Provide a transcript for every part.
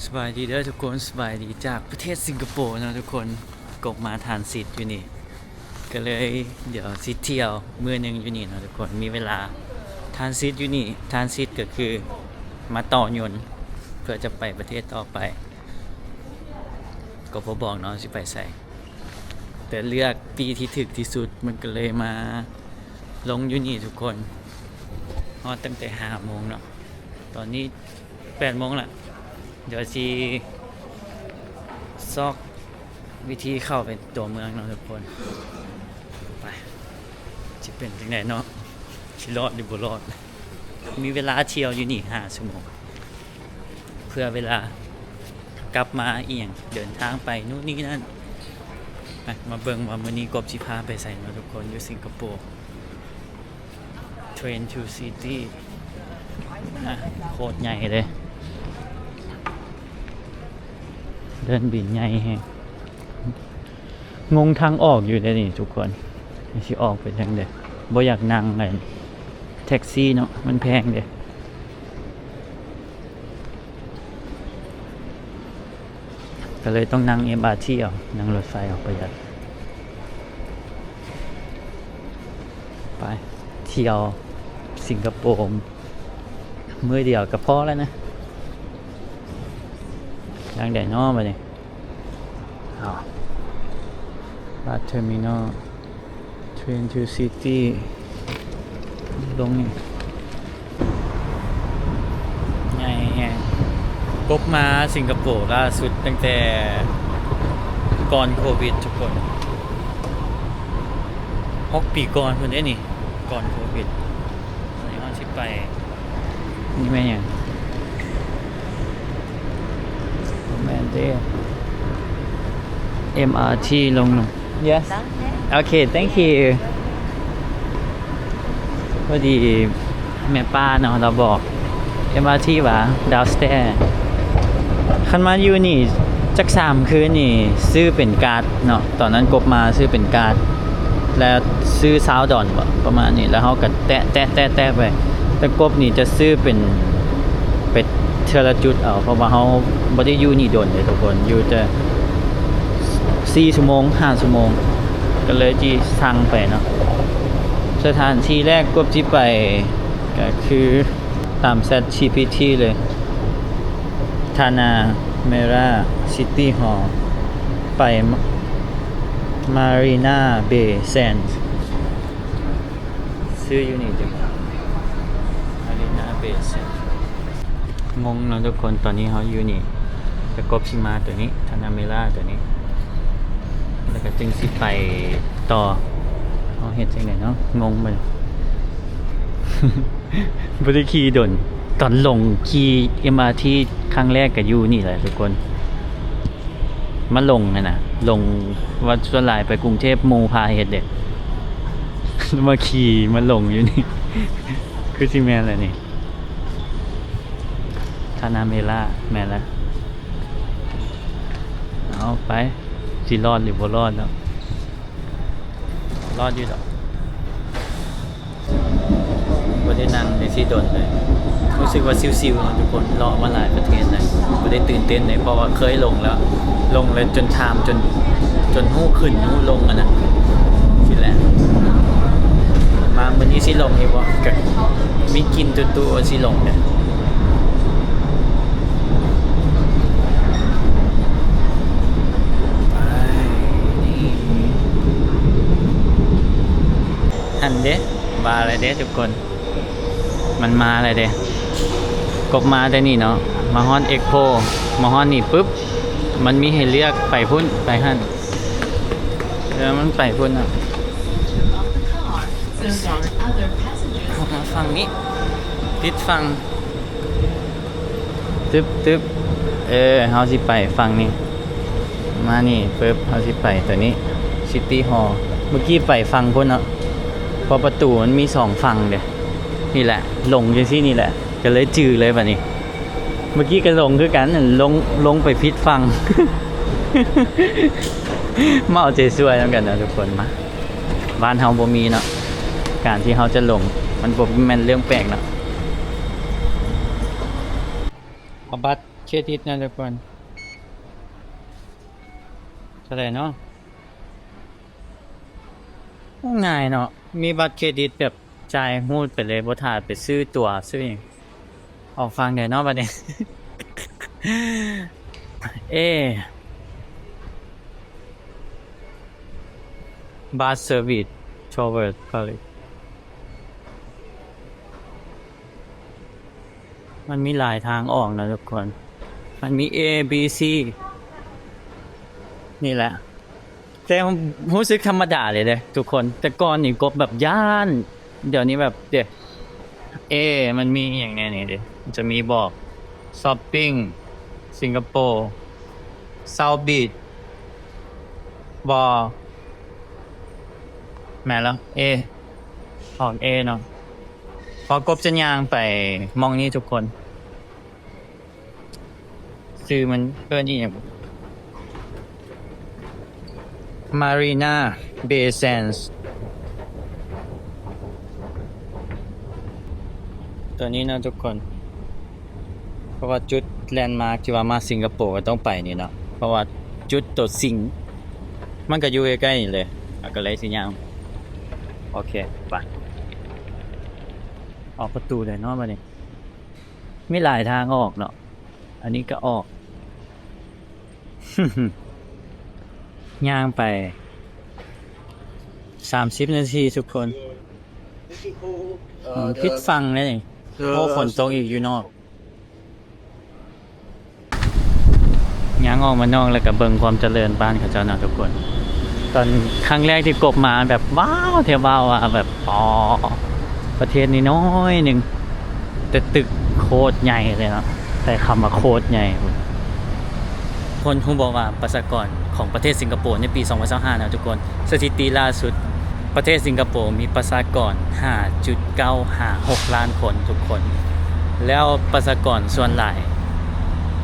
สบายดีเด้อทุกคนสบายดีจากประเทศสิงคโปร์นะทุกคนกบมาทานซิดอยู่นี่ก็เลยเดี๋ยวซิดเที่ยวมื้อนึงอยู่นี่นะทุกคนมีเวลาทานซิดอยู่นี่ทานซิดก็คือมาต่อยนต์เพื่อจะไปประเทศต่อไปก็บ่บอกเนาะสิไปใส่แต่เลือกปีที่ถึกที่สุดมันก็เลยมาลงอยู่นี่ทุกคนฮอดตั้งแต่5 โมงเนาะตอนนี้8 โมงละเดี๋ยวจีซอกวิธีเข้าไปตัวเมืองเนาะทุกคนไปจะเป็นจังไดเนาะสิรอดหรือบ่รอดมีเวลาเที่ยวอยู่นี่5 ชั่วโมงเพื่อเวลากลับมาเอียงเดินทางไปนู่นนี่นั่นไปมาเบิ่งว่ามื้อนี้กบสิพาไปใส่เนาะทุกคนอยู่สิงคโปร์Train to City โคตรใหญ่เลยเดินบินใหญ่แฮงงงทางออกอยู่เลยนี่ทุกคนสิออกไปทางใดบ่อยากนั่งเลยแท็กซี่เนาะมันแพงเด้ก็เลยต้องนั่ง MRT เอานั่งรถไฟออกประหยัดไปเที่ยวสิงคโปร์มื้อเดียวก็พอแล้วนะทางใดเนาะบัดนี้บัสเทอร์มินอลเทรนทูซิตี้ลงนี่ใหญ่แฮงกบมาสิงคโปร์ล่าสุดตั้งแต่ก่อนโควิดทุกคน6 ปีก่อนเพิ่นได้นี่ก่อนโควิดตอนนี้เราสิไปนี่แม่นหยังแม่นเด้ MRT ลง Yes Okay thank you พอดีแม่ป้าเนาะเราบอก MRT ว่า downstairs คันมาอยู่นี่จัก3 คืนนี่ซื้อเป็นการ์ดเนาะตอนนั้นกบมาซื้อเป็นการ์ดแล้วซื้อซาวดอนประมาณนี้แล้วเฮาก็แตะไปแต่กบนี่จะซื้อเป็นเทอละจุดเอาเพราะว่าเฮาบ่ได้อยู่นี่โดนเลยทุกคนอยู่แต่4 ชั่วโมง5 ชั่วโมงก็เลยที่สั่งไปเนาะสถานที่แรกกบที่ไปก็คือตาม ChatGPT เลยทานาเมราซิตี้ฮอลล์ไปมารีนาเบย์แซนด์ซื้ออยู่นี่จ้ะมารีนาเบย์แซนด์งงเนาะทุกคนตอนนี้เขาอยู่นี่แต่กบชิมาตัวนี้ทานาเมราตัวนี้แล้วก็จึงสิไปต่อเอาเฮ็ดจังได๋เนาะงงไป บ่ได้ขี่ดนตอนลงขี่ MRT ครั้งแรกก็อยู่นี่แหละทุกคนมาลงน่ะลงวัดส่วนหลายไปกรุงเทพหมู่พาเฮ็ดเด้ มาขี่มาลงอยู่นี่ คือสิแม่นแหละนี่ทานาเมล่าแม่นแล้วเอาไปสิรอดหรือบ่รอดเนาะรอดอยู่ดอกบ่ได้นั่งในที่ดนเลยรู้สึกว่าซิวๆเนาะทุกคนเลาะมาหลายประเทศเลยบ่ได้ตื่นเต้นเลยเพราะว่าเคยลงแล้วจนทามจนหู้ขึ้นหู้ลงอ่ะนะสิแหละมามื้อนี้สิลงอยู่บ่ก็มีกินตัวสิลงเนี่ยหันเด้มาอะไรเด้ทุกคนมันมาอะไรเด้กบมาแต่นี่เนาะมาฮอนเอ็กโพมาฮอนนี่ปุ๊บมันมีให้เลือกไปพุ่นไปหั่นแล้วมันไปพุ่นอ่ะมาฝั่งนี้ติดฝั่งตึ๊บเฮาสิไปฝั่งนี้มานี่ปุ๊บเฮาสิไปตัวนี้ซิตี้ฮอลล์เมื่อกี้ไปฝั่งพุ่นเนาะพอประตูมันมี2 ฝั่งเด้นี่แหละลงจังซี่นี่แหละก็เลยจื้อเลยบัดนี้เมื่อกี้ก็ลงคือกันลงไปผิดฝั่ง มาเอาใจช่วยนำกันนะทุกคนมาบ้านเฮาบ่มีเนาะการที่เฮาจะลงมันบ่แม่นเรื่องแปลกเนาะบัส เครดิตนะทุกคนเท่าไหร่เนาะง่ายเนาะมีบัตรเครดิตแบบจ่ายหูดไปเลยบ่ถ่าไปซื้อตั๋วซื้อหยังออกฟังได้เนาะบัดนี้ เอ๊บัสเซอร์วิสทราวเวอร์พาริสมันมีหลายทางออกนะทุกคน มันมี A B C นี่แหละ แต่ผมรู้สึกธรรมดาเลยทุกคน แต่ก่อนนี่กบแบบย่าน เดี๋ยวนี้แบบเดี๋ยวมันมีอย่างแนี้นี่ดิมันจะมีบอกช้อปปิ้งสิงคโปร์เซาท์บีชบอแม่แล้วออก A เนาะพอกบจะย่างไปมองนี่ทุกคนชื่อมันเอิ้นอีหยัง Marina Bay Sands ตัวนี้นะทุกคนเพราะว่าจุดแลนด์มาร์คที่ว่ามาสิงคโปร์ก็ต้องไปนี่เนาะเพราะว่าจุดตัวสิงมันก็อยู่ใกล้ๆนี่เลยก็เลยสิย่างโอเคไปออกประตูเลยเนาะบัดนี้มีหลายทางออกเนาะอันนี้ก็ออก ย่างไป30 นาทีทุกคนพิดฟังเลยนี่โอ้ฝนตกอีกอยู่นอกย่างออกมานอกแล้วก็เบิ่งความเจริญบ้านเขาเจ้าเนาะทุกคน ตอนครั้งแรกที่กบมาแบบว้าวเทว้าวอะแบบประเทศนี้น้อยหนึ่งแต่ตึกโคตรใหญ่เลยเนาะแต่คำว่าโคตรใหญ่คนคงบอกว่าประชากรของประเทศสิงคโปร์ในปี 2025นะทุกคนสถิติล่าสุดประเทศสิงคโปร์มีประชากร 5.956 ล้านคนทุกคนแล้วประชากรส่วนหลาย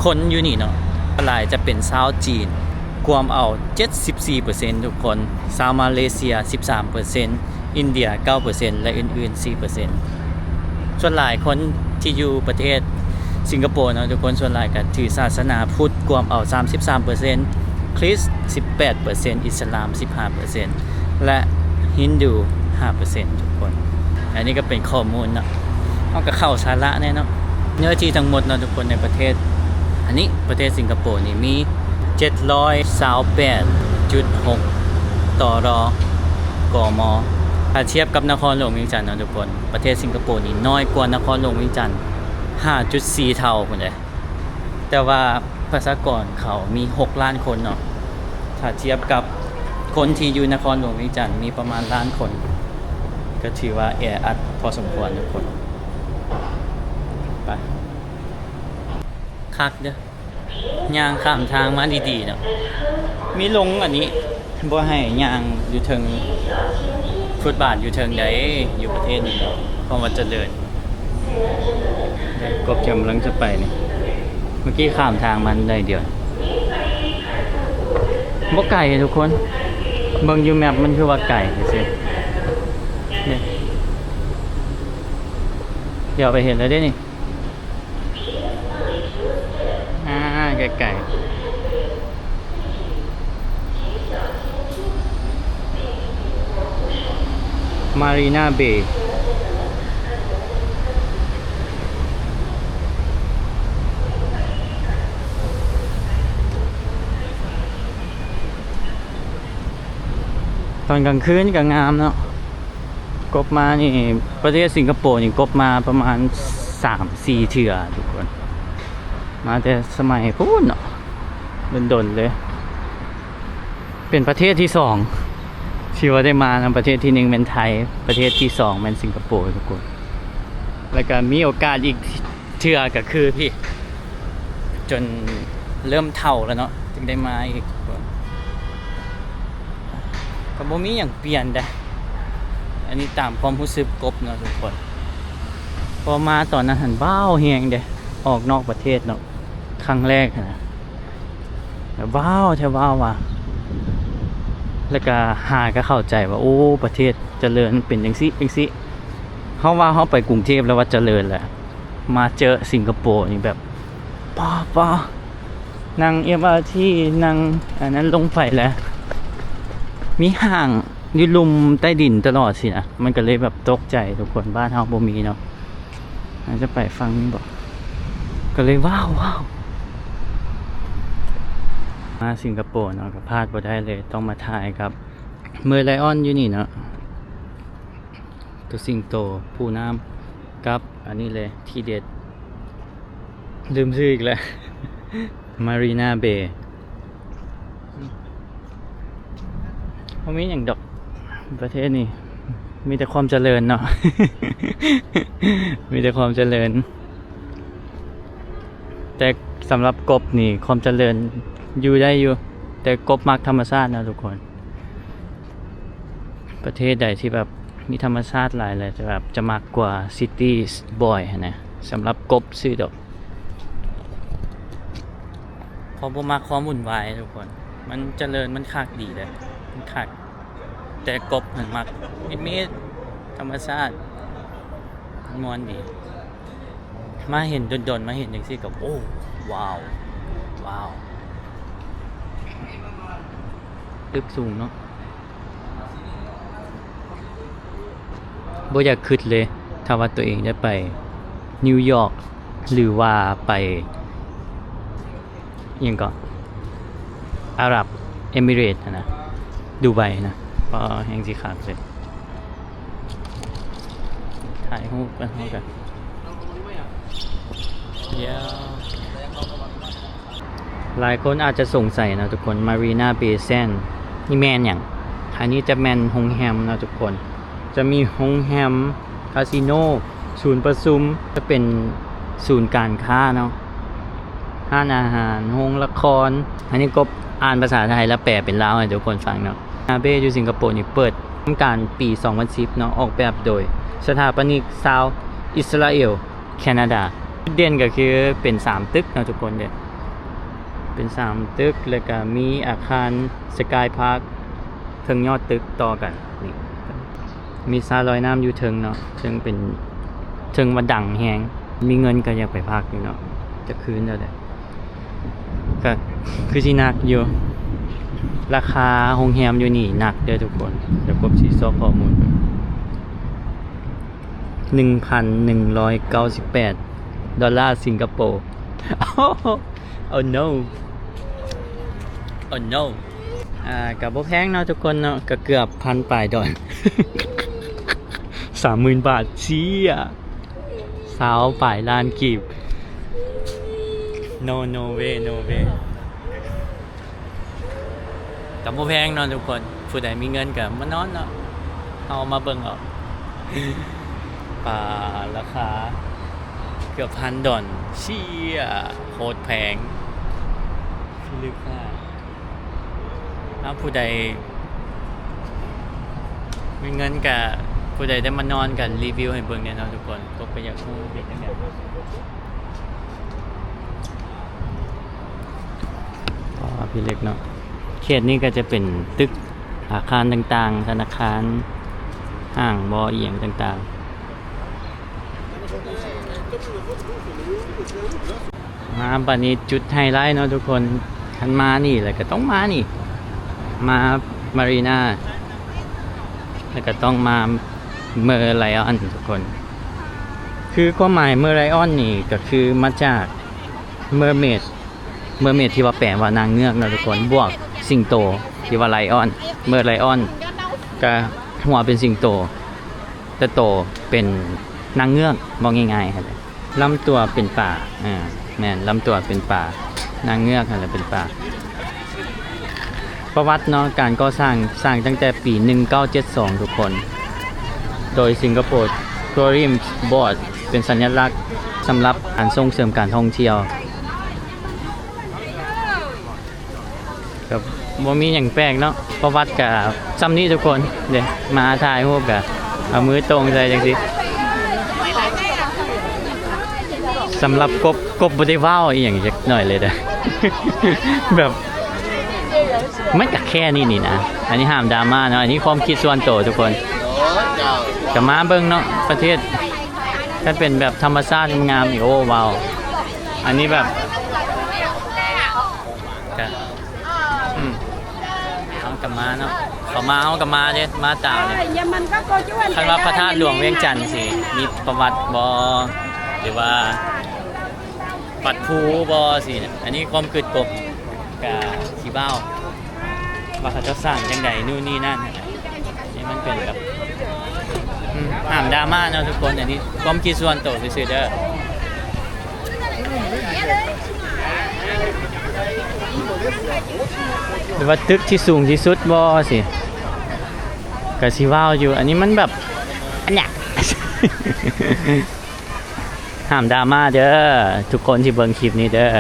คนอยู่นี่เนาะหลายจะเป็นชาวจีนกวมเอา 74% ทุกคนชาวมาเลเซีย 13% อินเดีย 9% และอื่นๆ 4%ส่วนหลายคนที่อยู่ประเทศสิงคโปร์เนาะทุกคนส่วนหลายก็ถือศาสนาพุทธกวมเอา 33% คริสต์ 18% อิสลาม 15% และฮินดู 5% ทุกคนอันนี้ก็เป็นข้อมูลเนาะเอาก็เข้าสาระแน่เนาะเนื้อที่ทั้งหมดเนาะทุกคนในประเทศอันนี้ประเทศสิงคโปร์นี่มี 728.6 ต่อรอกม.ถ้าเทียบกับนครหลวงเวียงจันทร์เนาะทุกคนประเทศสิงคโปร์นี่น้อยกว่านครหลวงเวียงจันทร์ 5.4 เท่าพุ่นเด้แต่ว่าประชากรเขามี6ล้านคนเนาะถ้าเทียบกับคนที่อยู่นครหลวงเวียงจันทร์มีประมาณล้านคนก็ถือว่าแออัดพอสมควรทุกคนไปคักเด้อย่างข้ามทางมาดีๆเนาะมีลงอันนี้บ่ให้ย่างอยู่เทิงฟุตบาทอยู่เทิงใดอยู่ประเทศนี้เนาะเพราะว่าเจริญกบกำลังจะไปนี่เมื่อกี้ข้ามทางมันได้เดียวบ่ไก่ทุกคนเบิ่งอยู่แมปมันคือว่าไก่ซื่อเนี่ยเดี๋ยวไปเห็นแล้วเด้นี่ไก่มารีนาเบย์ตอนกลางคืนก็งามเนาะกบมานี่ประเทศสิงคโปร์นี่กบมาประมาณ 3-4 เทื่อทุกคนมาแต่สมัยพูดเนาะดนๆเลยเป็นประเทศที่2ที่ว่าได้มานะประเทศที่1เป็นไทยประเทศที่2เป็นสิงคโปร์ทุกคนแล้วก็มีโอกาสอีกเทื่อก็คือพี่จนเริ่มเฒ่าแล้วเนาะจึงได้มาอีกก็บ่มีหยังเปลี่ยนเด้อันนี้ตามความรู้สึกกบเนาะทุกคนพอมาตอนนั้นหันบ้าวแฮงเด้ออกนอกประเทศเนาะครั้งแรกนะแล้วว้าวแท้ว้าวว่ะแล้วก็ก็เข้าใจว่าโอ้ประเทศเจริญเป็นจังซี่เฮาว่าเฮาไปกรุงเทพแล้วว่าเจริญแหละมาเจอสิงคโปร์นี่แบบ ปอนั่ง MRT นั่งอันนั้นลงไปแล้ว มีห่างอยู่ลุมใต้ดินตลอดสินะมันก็เลยแบบตกใจทุกคนบ้านเฮาบ่มีเนาะอาจจะไปฟังนี่บอกก็เลยว้าวมาสิงคโปร์เนาะก็พลาดบ่ได้เลยต้องมาถ่ายครับเมอร์ไลออนอยู่นี่เนาะตัวสิงโตผู้น้ำกับอันนี้เลยที่เด็ดลืมชื่ออีกแล้ว Marina Bay เพราะมีอย่างดอกประเทศนี้มีแต่ความเจริญเนาะ มีแต่ความเจริญแต่สำหรับกบนี่ความเจริญอยู่ได้อยู่แต่กบมักธรรมชาตินะทุกคนประเทศใดที่แบบมีธรรมชาติหลายเลยจะแบบจะมากกว่าซิตี้บอยนะสำหรับกบซื้อดอกเพราะผมมักความวุ่นวายทุกคนมันเจริญมันคักดีเลยมันคักแต่กบมันมักมีธรรมชาติมวนดีมาเห็นดนๆมาเห็นอย่างซี่กับโอ้ว้าวตึกสูงเนาะบ่อยากคิดเลยถ้าว่าตัวเองได้ไปนิวยอร์กหรือว่าไปยังก็อาหรับเอมิเรตส์นะดูไบนะเพราะแห่งสิขาดเลยถ่ายรูปกันเหลายคนอาจจะสงสัยนะทุกคน Marina Bay Sands นี่แมนอย่างอันนี้จะแมนโฮงแฮมนะทุกคนจะมีโฮงแฮมคาสิโนศูนย์ประชุมจะเป็นศูนย์การค้าเนาะห้านอาหารโรงละครอันนี้ก็อ่านภาษาไทยแล้วแปลเป็นลาวให้ทุกคนฟังเนาะอาเบอยู่สิงคโปร์นี่เปิดทำการปี 2010 เนาะออกแบบโดยสถาปนิกชาวอิสราเอลแคนาดาจุดเด่นก็คือเป็น 3 ตึกเนาะทุกคนเด้เป็น 3 ตึกแล้วก็มีอาคารสกายพาร์คถึงยอดตึกต่อกันนี่มีสระลอยน้ำอยู่ถึงเนาะซึ่งเป็นถึงว่าดังแฮงมีเงินก็อยากไปพักอยู่เนาะจะคืนแล้วแหละก็คือสิหนักอยู่ราคาโรงแรมอยู่นี่หนักเด้อทุกคนเดี๋ยวกบสิซอกข้อมูลไป$1,198 สิงคโปร์ oh no กับบ่แพงเนาะทุกคนเนาะก็เกือบ1,000 ปลายดอล 30,000 บาทเชี่ยสาวปลายล้านกีบ no way กับบ่แพงเนาะทุกคนผู้ใดมีเงินก็มานอนเนาะเอามาเบิ่งเอา ป่าราคาเกือบ$1,000เชี่ยโคตรแพงลึกมากถ้าผู้ใดมีเงินกับผู้ใดได้มานอนกันรีวิวให้เบิ่งเนี่ยเนาะทุกคนก็ไปอยากรู้เป็นยังไงพี่เล็กเนาะเขตนี้ก็จะเป็นตึกอาคารต่างๆธนาคารห้างบ่อเอียงต่างๆมาบัดนี้จุดไฮไลท์เนาะทุกคนคันมานี่แล้วก็ต้องมานี่มามารีนาแล้วก็ต้องมาเมอร์ไลออนทุกคนคือความหมายเมอร์ไลออนนี่ก็คือมาจากเมอร์เมดที่ว่าแปลว่านางเงือกนะทุกคนบวกสิงโตที่ว่าไลออนเมอร์ไลออนก็หัวเป็นสิงโตแต่โตเป็นนางเงือกมองง่ายๆครับลำตัวเป็นป่าแม่นลำตัวเป็นป่านางเงือกอะไรเป็นป่าประวัติเนาะการก่อสร้างตั้งแต่ปี 1972 ทุกคนโดยสิงคโปร์ทัวริมบอร์ดเป็นสัญลักษณ์สำหรับการส่งเสริมการท่องเที่ยวกับบ่มีอย่างแปลกเนาะประวัติกับซ้ำนี้ทุกคนเดี๋ยวมาถ่ายรูปกับเอามือตรงใจจังสิสำหรับกบบ่ได้ว้าวอีหยังจักหน่อยเลยเด้อ แบบมันก็แค่นี้นี่นะอันนี้ห้ามดราม่าเนาะอันนี้ความคิดส่วนตัวทุกคนก็มาเบิ่งเนาะประเทศถ้าเป็นแบบธรรมชาติงามอีกโอ้ว้าวอันนี้แบบ กันเอากลับมาเนาะเขามาเอากลับมาเด้มาตามเลยคันว่าพระธาตุหลวงเวียงจันทร์สิมีประวัติบอหรือว่าปัดภูบอสิอันนี้ความคืดกบกับชีเบ้าว่าเขาจะสร้างจังใดนู่นนี่นั่นนี่มันเป็นแบบห้ามดราม่าเนาะทุกคนอันนี้ความคิดส่วนตัวซื่อๆเด้อหรือว่าตึกที่สูงที่สุดบ่สิกับชีว่าวอยู่อันนี้มันแบบอันเนี้ย ห้ามดราม่าเด้อทุกคนที่เบิ่งคลิปนี้เด้อ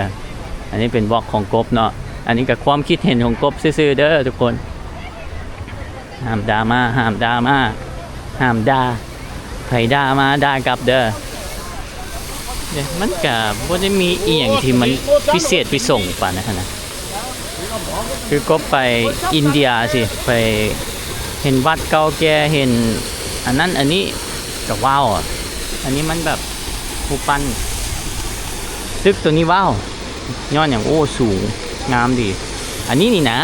อันนี้เป็นบล็อกของกบเนาะอันนี้กับความคิดเห็นของกบซื่อๆเด้อทุกคนห้ามดราม่าห้ามดราม่าห้ามด่าใครด่ามาด่ากลับเด้อเนี่ยมันก็บ่ได้มีอีหยังที่มันพิเศษพิส่งปานนั้นนะคือกบไปอินเดียสิไปเห็นวัดเก่าแก่เห็นอันนั้นอันนี้ก็ว้าวอันนี้มันแบบผู้ปั้นตึกตัวนี้ว้าวย้อนอย่างโอ้สูงงามดีอันนี้นี่นะ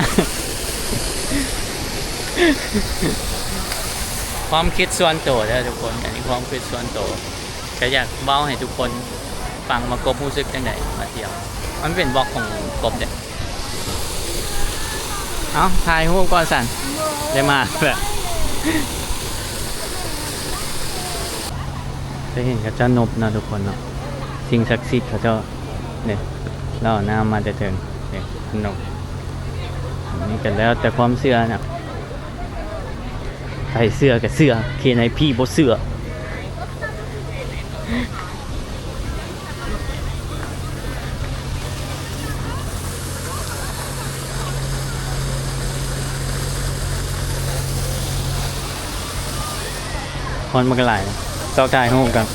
ความคิดส่วนตัวนะทุกคนอันนี้ความคิดส่วนตัวก็อยากเล่าให้ทุกคนฟังมากบรู้สึกจังไดมาเที่ยวมันเป็นบล็อกของกบเด็ดเอาถ่ายรูปก่อนสั่นได้มาแบบจะเห็นกับเจ้านบนะทุกคนเนาะสิ่งศักดิ์สิทธิ์เขาเจ้าเนี่ยเราหน้ามาจะถึงเนี่ยนบนี่กันแล้วแต่ความเชื่อนะใครเสื้อกับเสื้อเคนไอพี่บ่เสื้อคนมันก็หลายซอกถ่ายรูปกัน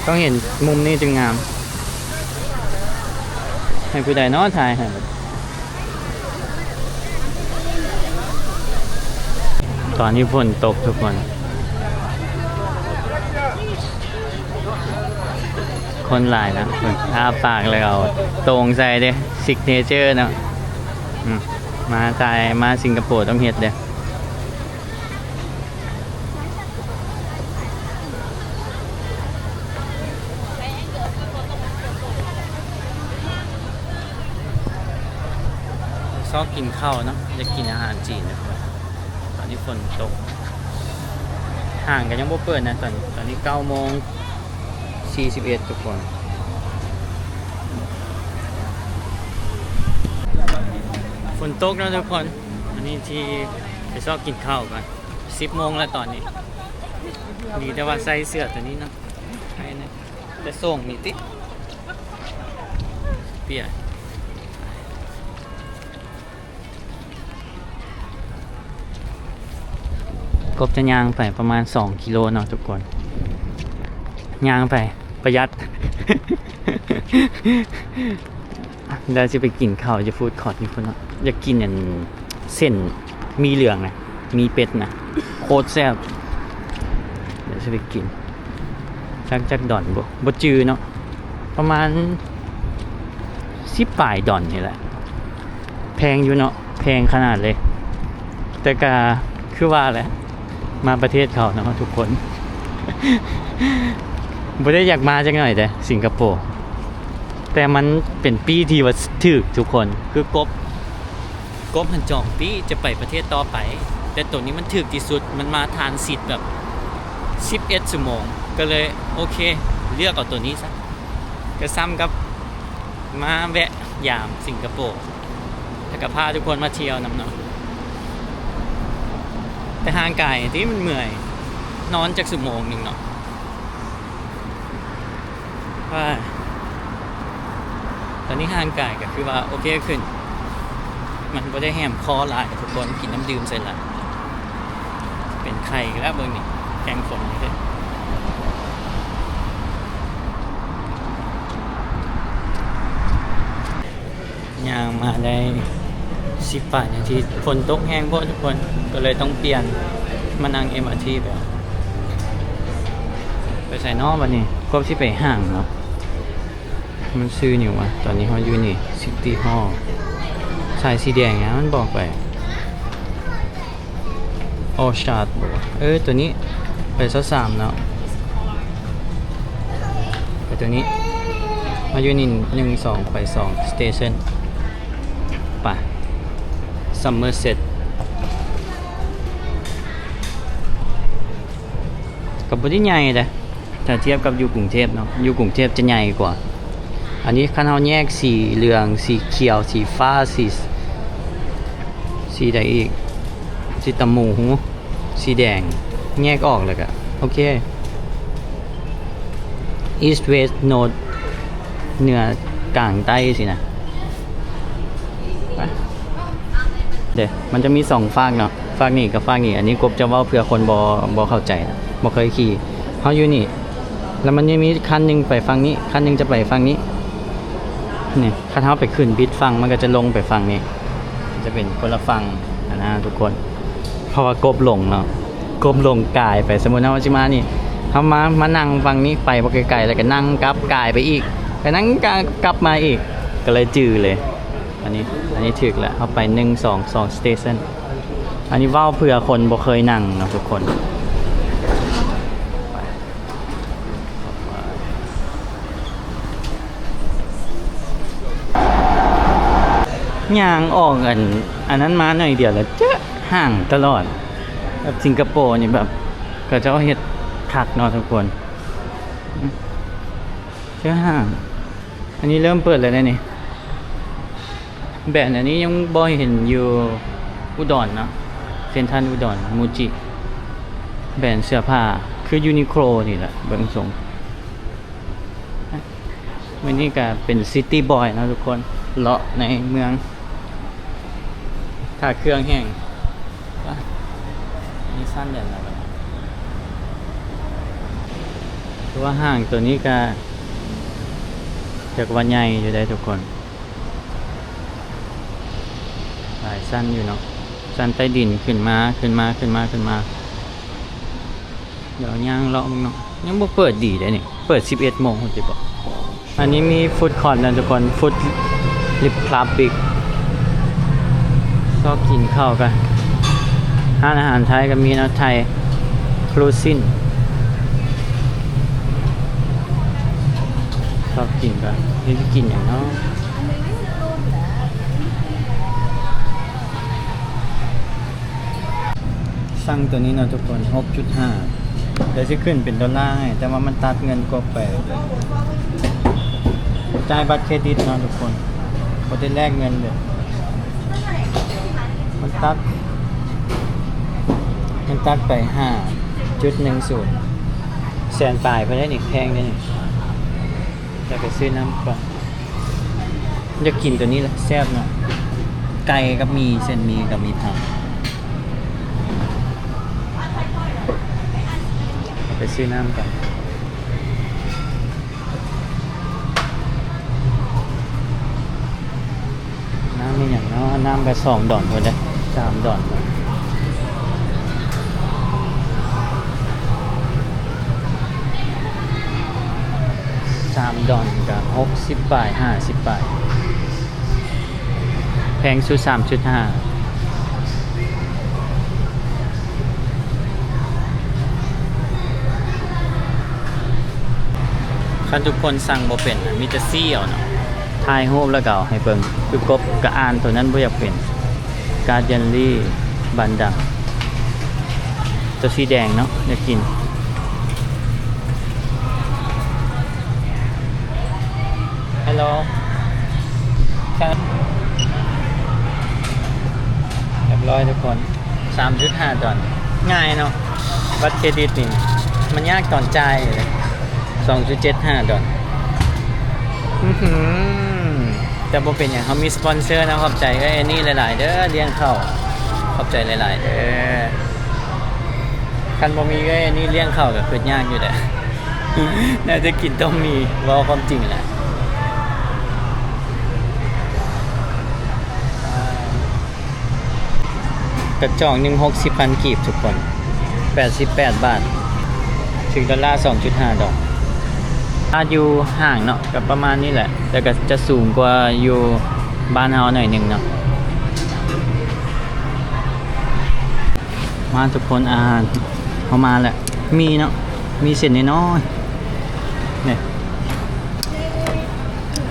ต้องเห็นมุมนี้จึงงามให้ผู้ใดน้อถ่ายให้ตอนนี้ฝนตกทุกคนคนหลายนะอ้าปากเลยเอาตรงใส่เด้ซิกเนเจอร์เนาะมาไทยมาสิงคโปร์ต้องเฮ็ดเด้ชอบกินข้าวเนาะจะกินอาหารจีนนะตอนนี้ฝนตกห่างกันยังบ่เปิดนะตอนนี้9:41ทุกคนฝนตกแล้วทุกคนอันนี้ที่ไปชอบกินข้าวกัน10 โมงแล้วตอนนี้ดีแต่ว่าใส่เสื้อตัวนี้เนาะใช่นะแต่ส่งมีติเปียกบจะย่างไปประมาณ2 กิโลเนาะทุกคนย่างไปประหยัด เดี๋ยวจะไปกินข้าวจะฟู้ดคอร์ทนี่พุ่นเนาะอยากกินอย่างเส้นมีเหลืองนะมีเป็ดนะโคตรแซ่บเดี๋ยวจะไปกินจักดอนบ่จือเนาะประมาณ10 ปลายดอนนี่แหละแพงอยู่เนาะแพงขนาดเลยแต่ก็คือว่าแหละมาประเทศเขาเนาะทุกคน บ่ได้อยากมาจังหน่อยแต่สิงคโปร์แต่มันเป็นปีที่ว่าถึกทุกคนคือกบหันจองปีจะไปประเทศต่อไปแต่ตัวนี้มันถึกที่สุดมันมาทานสิทธิ์แบบ11 ชั่วโมงก็เลยโอเคเลือกเอาตัวนี้ซะก็ซ้ำกับมาแวะยามสิงคโปร์แล้วก็พาทุกคนมาเที่ยวนำเนาะแต่ห่างไกลที่มันเมื่อยนอนจาก1 ชั่วโมงเนาะว่าตอนนี้ห่างไกลก็คือว่าโอเคขึ้นมันไม่ได้แหมคอหลายทุกคนกินน้ำดื่มเสร็จแล้วเป็นไข่แล้วเบอร์นี่แกงฝนนี่เลยย่างมาได้18 นาทีฝนตกแห้งพวกทุกคนก็เลยต้องเปลี่ยนมานั่ง MRT ไปใส่นอกวันนี้ก็ที่ไปห่างเนาะ มันซื้ออยู่วะตอนนี้เขาอยู่นี่ซิตี้ฮอลล์สายสีแดงนะมันบอกไปออชาร์ดบอกว่าตัวนี้ไปซะ3เนาะไปตัวนี้มาอยู่นี่1 2ไป2 station ไป Somerset กับบริใหญ่เลยถ้าเทียบกับอยู่กรุงเทพเนาะอยู่กรุงเทพจะใหญ่กว่าอันนี้คันเขาแยกสีเหลืองสีเขียวสีฟ้าสีใดอีกสีตะหมูสีแดงแยกออกเลยก็โอเค East West North เหนือกลางใต้สินะไปเดี๋ยวมันจะมี2ฝากเนาะฝากนี่กับฝากนี่อันนี้กบจะเว้าเพื่อคนบ่เข้าใจนะบ่เคยขี่เขาอยู่นี่แล้วมันยังมีคันหนึงไปฝั่งนี้คันหนึงจะไปฝั่งนี้นี่คันเขาไปขึ้นบิดฝั่งมันก็จะลงไปฝั่งนี้จะเป็นคนละฝั่งนะทุกคนเพราะว่ากบลงเนาะกบลงกายไปสมมุติว่าสิมานี่เขามานั่งฝั่งนี้ไปบ่ไกลๆแล้วก็นั่งกลับกายไปอีกไปนั่งกลับมาอีกก็เลยจื้อเลยอันนี้ถึกแล้วเอาไป2 station อันนี้เว้าเผื่อคนบ่เคยนั่งเนาะทุกคนย่างออกอันนั้นมาหน่อยเดียวแล้วเจ๊ห่างตลอดแบบสิงคโปร์นี่แบบก็จะเฮ็ดคักเนาะทุกคนเจ๊ห่างอันนี้เริ่มเปิดแล้วนะนี่แบรนด์อันนี้ยังบ่เห็นอยู่อุดรเนาะเซ็นทรัลอุดรมูจิแบรนด์เสื้อผ้าคือยูนิโคลนี่แหละเบิ่งทรงวันนี้ก็เป็นซิตี้บอยนะทุกคนเลาะในเมืองถ้าเครื่องแห้งนี่สั้นเด่นแล้วตัวห้างตัวนี้ก็จากวันใหญ่อยู่ได้ทุกคนสายสั้นอยู่เนาะสั้นใต้ดินขึ้นมาเดี๋ยวย่างเลาะมึงเนาะยังบ่เปิดดีเลยนี่เปิด 11 โมงคุณจะบอกอันนี้มีฟู้ดคอร์ทนะทุกคนฟู้ดลิปคลับบิ๊กชอบกินข้าวกันร้านอาหารไทยก็มีนะไทยครูซินชอบกินกันนี่กินอย่างเนาะสั่งตัวนี้นะทุกคน 6.5 เดี๋ยวจะขึ้นเป็นดอลลาร์ให้แต่ว่ามันตัดเงินกบไปจ่ายบัตรเครดิตนะทุกคนเขาได้แลกเงินเลยมันตัดไป 5.10 แสนปลายไปได้หนึ่งแพงได้หนึ่งจะไปซื้อน้ำก่อนจะกินตัวนี้แหละแซ่บเนาะไก่กับมีเส้นมีกับมีทำไปซื้อน้ำก่อนน้ำมีอย่างเนาะน้ำไป2 ดอนคนเลย3 ดอน3 ดอนกับ60 บาท50 บาทแพงสุด 3.5คันทุกคนสั่งบ่เป็นมีแต่ซี่เอาเนาะถ่ายรูปแล้วก็เอาให้เบิ่งคือกบก็อ่านตัวนั้นบ่อยากเป็นการ์เดนลี่บันดังตัวสีแดงเนาะอยากกินฮัลโหลครับเรียบร้อยทุกคน 3.5 ดอลง่ายเนาะบัตรเครดิตนี่มันยากตอนจ่ายเลย 2.75 ดอลแต่บ่เป็นอย่างเขามีสปอนเซอร์นะขอบใจก็ไอ้นี่หลายๆเด้อเลี้ยงเข้าขอบใจหลายๆเด้อคันบ่มีก็ไอ้นี่เลี้ยงเข้าก็คือยากอยู่แหละน่าจะกินต้องมีเว้าความจริงแหละกระจอก1 60,000 กีบทุกคน88 บาทถึงดอลลาร์ 2.5 ดอล ถ้าอยู่ห่างเนาะก็ประมาณนี้แหละแต่ก็จะสูงกว่าอยู่บ้านเฮาหน่อยหนึงเนาะมาทุกคนอาหารเข้ามาแหละมีเนาะมีเส้นน้อยๆเนี่ย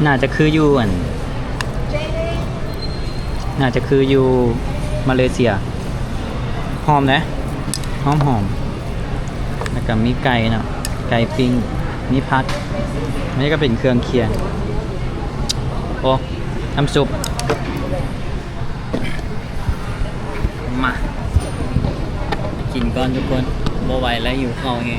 น่าจะคืออยู่น่าจะคืออยู่มาเลเซียหอมนะหอมแล้วก็มีไก่เนาะไก่ปิ้งมีผักอันนี้ก็เป็นเครื่องเคียงโอ้น้ำซุปมากินก่อนทุกคนบ่ไหวแล้วหิวข้าวไง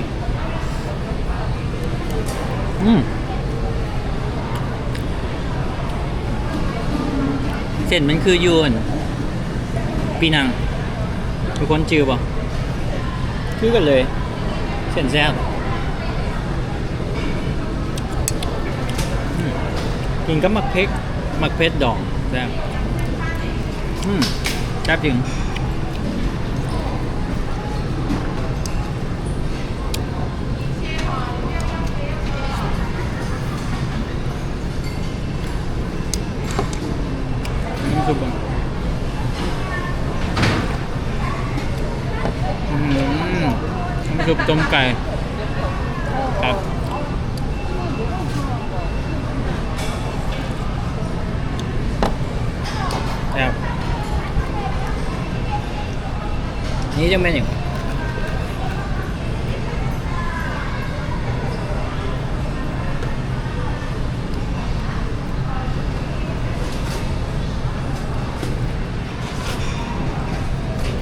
เส้นมันคือยูนปีนังทุกคนจือป่ะคือกันเลยเส้นแซ่บกินกับหมักเพชรดองแซ่บแซ่บจริงน้ำซุปน้ำซุปต้มไก่ครับแล้วนี่จะเป็นอย่าง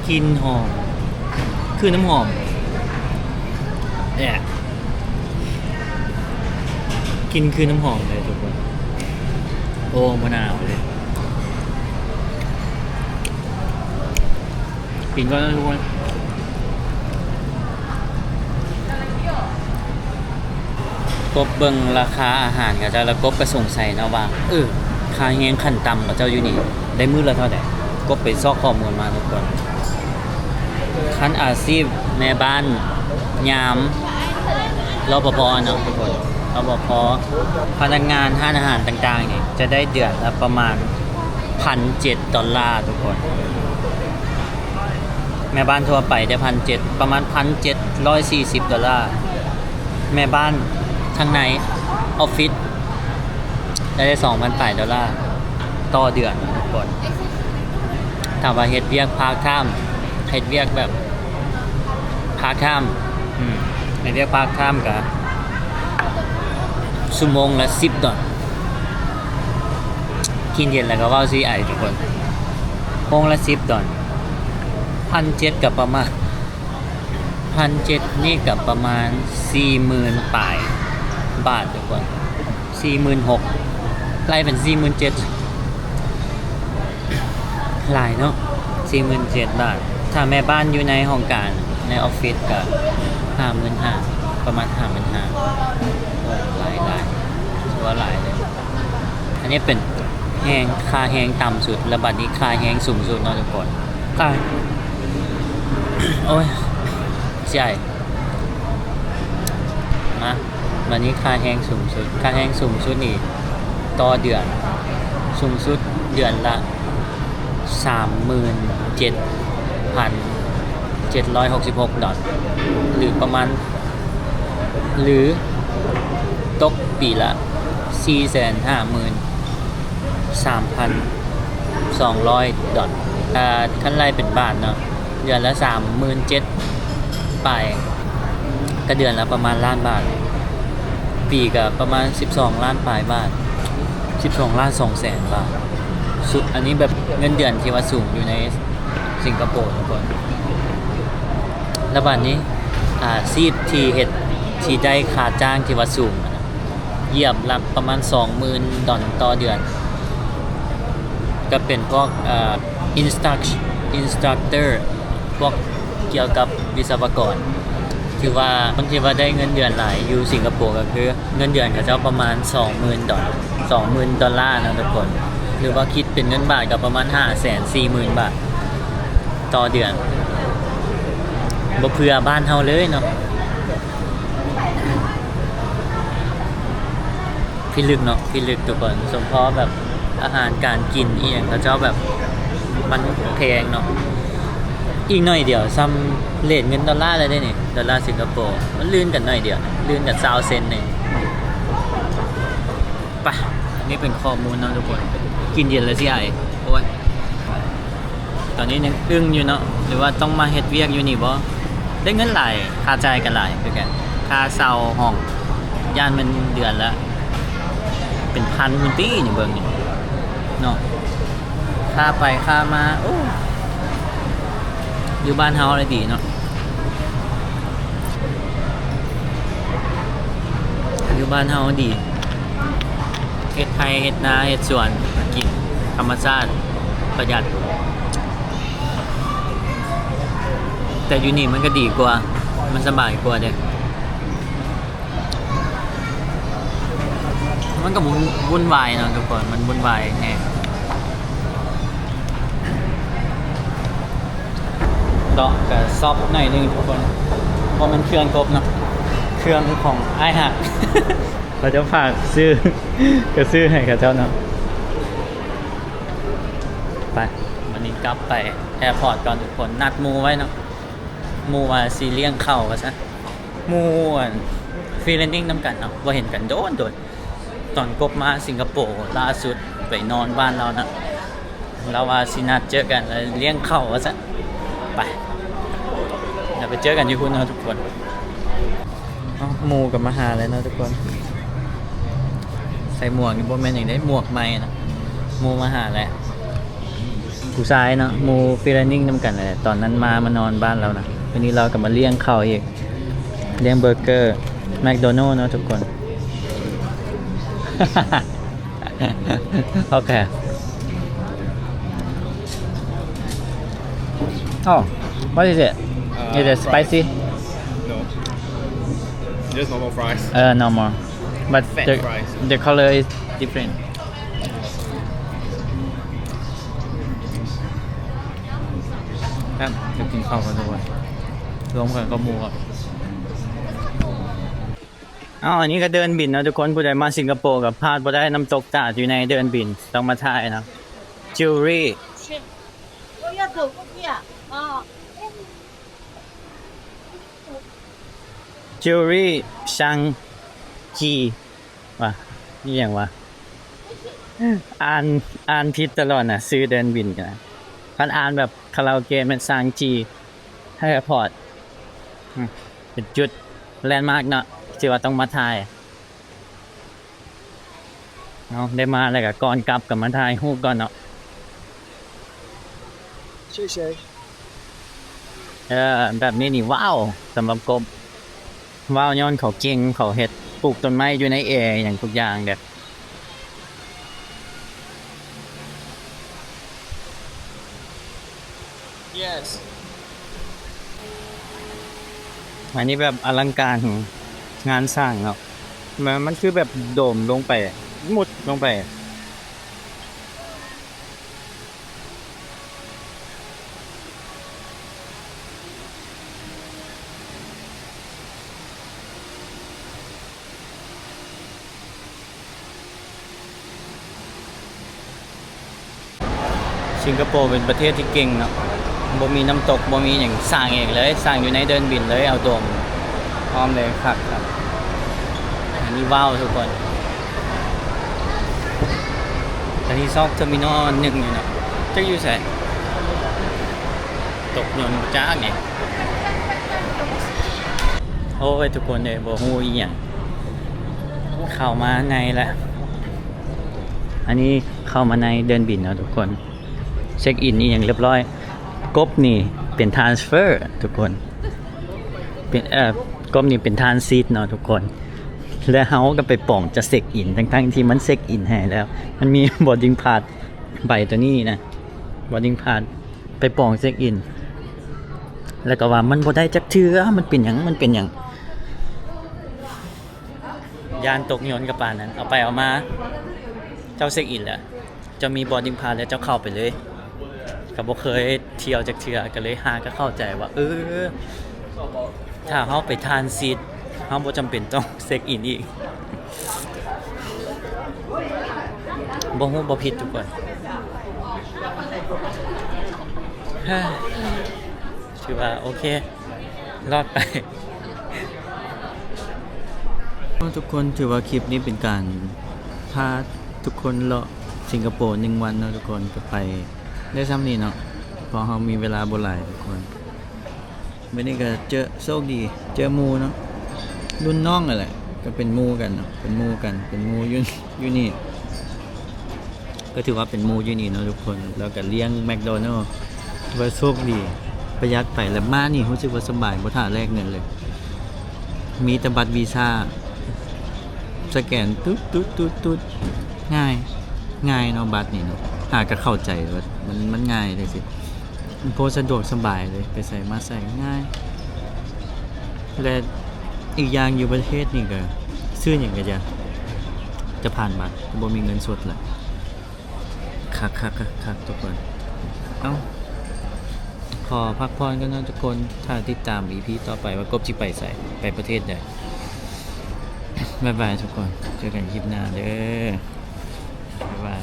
กลิ่นหอมคือน้ำหอมเนี่ยกินคือน้ำหอมเลยทุกคนโอ้มะนาวเลยกินก็ทุกคนกบเบิ่งราคาอาหารกับเจ้าแล้วกบก็สงสัยนะว่าค่าแห้งขั้นต่ำกับเจ้าอยู่นี่ได้มื้อละเท่าไหร่กบไปซอกข้อมูลมาทุกคนขั้นอาชีพแม่บ้านยามรปภเนาะทุกคนรปภพนักงานห้านอาหารต่างๆนี่จะได้เดือนละประมาณ$1,700ทุกคนแม่บ้านทั่วไปได้1,700ประมาณ$1,740แม่บ้านข้างในออฟฟิศได้$2,800ต่อเดือนทุกคนถามว่าเฮ็ดเวียกพาร์ทไทม์เฮ็ดเวียกแบบพาร์ทไทม์เฮ็ดเวียกพาร์ทไทม์ก็ชั่วโมงละ$10กินเย็นแล้วก็เว้าซี่ไอทุกคนโมงละ$10 1,700กับประมาณ1,700นี่กับประมาณ40,000ปลายบาททุกคน46,000ไล่เป็น47,000หลายเนาะ47,000 บาทถ้าแม่บ้านอยู่ในห้องการในออฟฟิศก็55,000ประมาณ55,000โอ้หลายถือว่าหลายเลยอันนี้เป็นแห้งค่าแห้งต่ำสุดและบัดนี้ค่าแห้งสูงสุดเนาะทุกคนค่าโอ้ยใช่มาวันนี้ค่าแห้งสูงสุดนี่ต่อเดือนสูงสุดเดือนละ$37,766หรือประมาณหรือตกปีละ$453,200ขั้นไล่เป็นบาทเนาะเดือนละ37,000ไปก็เดือนละประมาณล้านบาทปีก็ประมาณ12ล้านปลายบาท12ล้าน2แสนบาทสุดอันนี้แบบเงินเดือนที่ว่าสูงอยู่ในสิงคโปร์ทุกคนแล้วบัดนี้ซีดที่เฮ็ดที่ได้ค่าจ้างที่ว่าสูงเหยียบหลักประมาณ$20,000ต่อเดือนก็เป็นพวกinstructor พวกเกี่ยวกับวิศวกรถือว่าคนที่ว่าได้เงินเดือนหลายอยู่สิงคโปร์ก็คือเงินเดือนเขาเจ้าประมาณ$20,000นะทุกคนหรือว่าคิดเป็นเงินบาทก็ประมาณ540,000 บาทต่อเดือนบ่เพื่อบ้านเฮาเลยเนาะ พี่ลึกเนาะพี่ลึกทุกคนสมเพราะแบบอาหารการกินเองเขาเจ้าแบบมันแพงเนาะอีกหน่อยเดียวซ้ำเลทเงินดอลลาร์เลยได้นี่ดอลลาร์สิงคโปร์มันลื่นกันหน่อยเดียวลื่นกัน20 เซนต์หนึ่งไปนี่เป็นข้อมูลเนาะทุกคนกินเย็นแล้วสิไอ้โอ้ยตอนนี้ยังอึ้งอยู่เนาะหรือว่าต้องมาเฮ็ดเวียกอยู่นี่บ่ได้เงินหลายค่าจ่ายกันหลายคือกันค่าเช่าห้องย่านมันเดือนละเป็นพันมุนตี้นี่เบิ่งนี่เนาะค่าไปค่ามาโอ้อยู่บ้านเฮาเลยดีเนาะอยู่บ้านเฮาดีเฮ็ดไร่เฮ็ดนาเฮ็ดสวนกินธรรมชาติประหยัดแต่อยู่นี่มันก็ดีกว่ามันสบายกว่าเด้มันก็วุ่นวายเนาะทุกคนมันวุ่นวายแน่ดอกกับซอฟหน่อยนึงทุกคนเพราะมันเครื่องครบเนาะเครื่องของไอ้หัก เราจะฝากซื้อ ก็ซื้อให้กับเจ้าเนาะไปวันนี้กลับไปแอร์พอร์ตก่อนทุกคนนัดมูไว้เนาะมูว่าซีเลี่ยงเข้าก็ซะมูฟรีแลนซิ่งน้ำกันเนาะว่าเห็นกันโดนตอนกบมาสิงคโปร์ล่าสุดไปนอนบ้านเรานะเราว่าสินัดเจอกันเลี้ยงเข้าก็ซะไปเดี๋ยวไปเจอกันที่คุณนะทุกคนมูกับมาหาเลยนะทุกคนใส่หมวกนี่บ่แม่นอย่างได้หมวกใหม่นะมูมาหาแหละผู้ชายเนาะมูฟรีแลนซิ่งนำกันเลยตอนนั้นมานอนบ้านเรานะวันนี้เรากลับมาเลี้ยงข้าวอีกเลี้ยงเบอร์เกอร์แมคโดนัลด์เนาะทุกคน โอเค Oh, what is it? Is it spicy? No. Just normal fries. No more. But Fat fries. the color is different. ครับจะกินข้าวกันทุกคนรวมกันก็หมูครับอันนี้ก็เดินบินนะทุกคนผู้ใดมาสิงคโปร์กับพลาดบ่ได้น้ำตกตาดอยู่ในเดินบินต้องมาถ่ายนะจิวเวลรี่จิวเวลรี่ชังจีว่ะนี่อย่างวะอ่านผิดตลอดนะซื้อเดินบินกันนะพันอ่านแบบคาราโอเกะเป็นซางจีให้แอร์พอร์ตเป็นจุดแลนด์มาร์กเนาะที่ว่าต้องมาถ่ายเนาะได้มาอะไรกับก่อนกลับกับมาถ่ายรูปก่อนเนาะใช่ แบบนี้นี่ว้าวสำหรับกบว้าวย้อนเขาเก่งเขาเฮ็ดปลูกต้นไม้อยู่ในแอร์อย่างทุกอย่างเด้อYes. อันนี้แบบอลังการของงานสร้างเนาะมันคือแบบโดมลงไปมุดลงไปสิงคโปร์เป็นประเทศที่เก่งเนาะบ่มีน้ำตกบ่มีอย่างสร้างเองเลยสร้างอยู่ในเดินบินเลยเอาโดมพร้อมเลยครับอันนี้ว้าวทุกคนอันนี้ซอกเทอร์มินอล1อยู่เนาะจะอยู่ไสตกยนต์จ้าไงโอ้ยทุกคนเลยบ่ฮู้อีหยังเข้ามาในละอันนี้เข้ามาในเดินบินเนาะทุกคนเช็คอินนี่อย่างเรียบร้อยกบนี่เป็น transfer ทุกคนเป็นกบนี่เป็น transit เนาะทุกคนแล้วเฮาก็ไปป่องจะเช็คอินทั้งที่มันเช็คอินให้แล้วมันมี boarding pass ใบตัวนี้นะ boarding pass ไปป่องเช็คอินแล้วก็ว่ามันบ่ได้จักเทื่อมันเป็นหยังยานตกยนต์กับปานนั้นเอาไปเอามาเจ้าเช็คอินแล้วจะมี boarding pass แล้วเจ้าเข้าไปเลยก็บ่เคยเที่ยวจักเทื่อก็เลยหาก็เข้าใจว่าถ้าเฮาไปทานซีทเฮาบ่จำเป็นต้องเช็คอินอีก บ่ฮู้บ่ผิดทุกคน เฮ้ยถือว่าโอเค รอดไป ทุกคนถือว่าคลิปนี้เป็นการพาทุกคนเลาะสิงคโปร์1 วันเนาะทุกคนก็ไปได้ซ้ำนี่เนาะเพอเรามีเวลาบ่หลายทุกคนวันนี้ก็เจอโชคดีเจอหมู่เนาะรุ่นน้องนั่นแหละก็เป็นหมู่กันเนาะเป็นหมู่กันเป็นหมู่อยู่นี่ก็ถือว่าเป็นหมู่อยู่นี่เนาะทุกคนแล้วก็เลี้ยงแมคโดนัลด์ว่าโชคดีประหยัดไปแล้วมานี่รู้สึกว่าสบายบ่ท่าแลกเงินเลย มีแต่บัตรวีซ่าสแกนตุ๊ดง่ายเนาะบัตรนี่เนาะหาก็เข้าใจว่ามันง่ายเลยสิมันโพสะดวกสบายเลยไปใส่มาใส่ง่าย และอีกอย่างอยู่ประเทศนี่ก็ซื้ออย่างก็จะผ่านบัตรบ่มีเงินสดเลยคักทุกคนเอ้าขอพักผ่อนกันนะทุกคนถ้าติดตาม EP ต่อไปว่ากบจิไปใส่ไปประเทศใดบ๊ายบายทุกคนเจอกันคลิปหน้าเด้อบ๊ายบาย